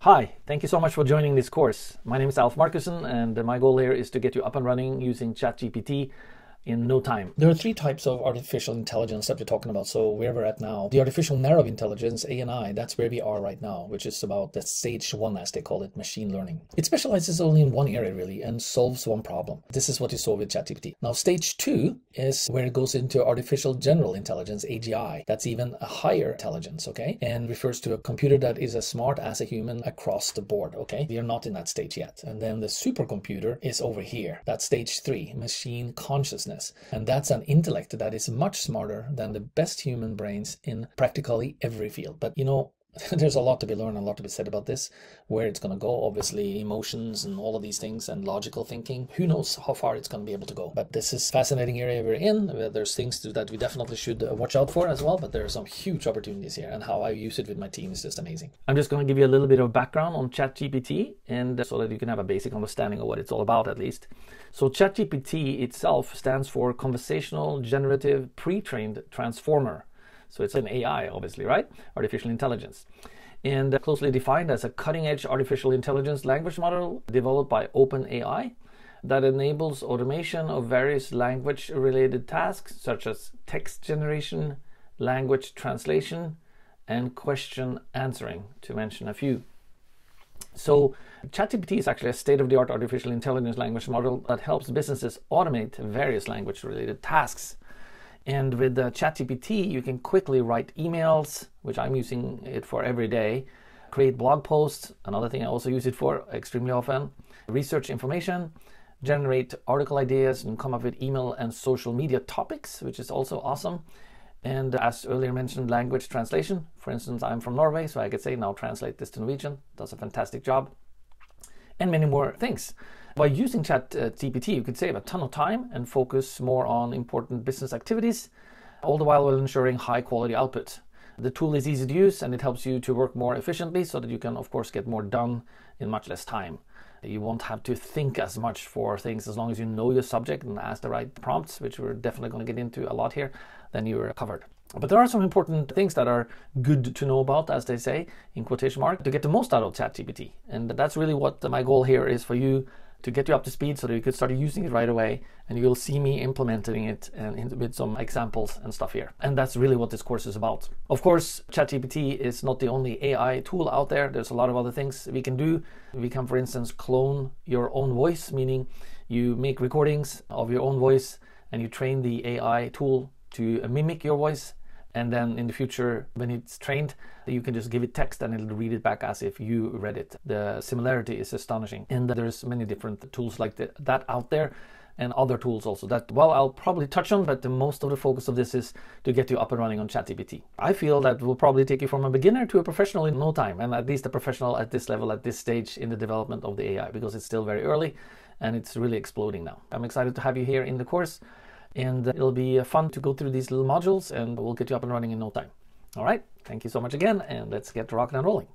Hi, thank you so much for joining this course. My name is Alf Markussen, and my goal here is to get you up and running using Chat GPT in no time. There are three types of artificial intelligence that we're talking about. So where we're at now, the artificial narrow intelligence, ANI, that's where we are right now, which is about the stage 1, as they call it, machine learning. It specializes only in one area really and solves one problem. This is what you saw with ChatGPT. Now stage 2 is where it goes into artificial general intelligence, AGI. That's even a higher intelligence, okay? And refers to a computer that is as smart as a human across the board, okay? We are not in that stage yet. And then the supercomputer is over here. That's stage 3, machine consciousness. And that's an intellect that is much smarter than the best human brains in practically every field. But you know, there's a lot to be learned, a lot to be said about this, where it's going to go, obviously emotions and all of these things and logical thinking. Who knows how far it's going to be able to go. But this is a fascinating area we're in. There's things that we definitely should watch out for as well, but there are some huge opportunities here, and how I use it with my team is just amazing. I'm just going to give you a little bit of background on ChatGPT, and so that you can have a basic understanding of what it's all about at least. So ChatGPT itself stands for Conversational Generative Pre-trained Transformer. So it's an AI, obviously, right? Artificial intelligence. And closely defined as a cutting-edge artificial intelligence language model developed by OpenAI that enables automation of various language-related tasks such as text generation, language translation, and question answering, to mention a few. So ChatGPT is actually a state-of-the-art artificial intelligence language model that helps businesses automate various language-related tasks. And with ChatGPT, you can quickly write emails, which I'm using it for every day, create blog posts, another thing I also use it for extremely often, research information, generate article ideas, and come up with email and social media topics, which is also awesome. And as earlier mentioned, language translation. For instance, I'm from Norway, so I could say, now translate this to Norwegian. Does a fantastic job. And many more things. By using ChatGPT, you could save a ton of time and focus more on important business activities, all the while ensuring high quality output. The tool is easy to use, and it helps you to work more efficiently so that you can, of course, get more done in much less time. You won't have to think as much for things as long as you know your subject and ask the right prompts, which we're definitely going to get into a lot here, then you're covered. But there are some important things that are good to know about, as they say, in quotation mark, to get the most out of ChatGPT. And that's really what my goal here is for you, to get you up to speed so that you could start using it right away, and you'll see me implementing it and with some examples and stuff here. And that's really what this course is about. Of course, ChatGPT is not the only AI tool out there. There's a lot of other things we can do. We can, for instance, clone your own voice, meaning you make recordings of your own voice and you train the AI tool to mimic your voice. And then in the future, when it's trained, you can just give it text and it'll read it back as if you read it. The similarity is astonishing. And there's many different tools like that out there, and other tools also that, well, I'll probably touch on, but most of the focus of this is to get you up and running on ChatGPT. I feel that will probably take you from a beginner to a professional in no time, and at least a professional at this level, at this stage in the development of the AI, because it's still very early and it's really exploding now. I'm excited to have you here in the course. And it'll be fun to go through these little modules, and we'll get you up and running in no time. All right, thank you so much again, and let's get rocking and rolling.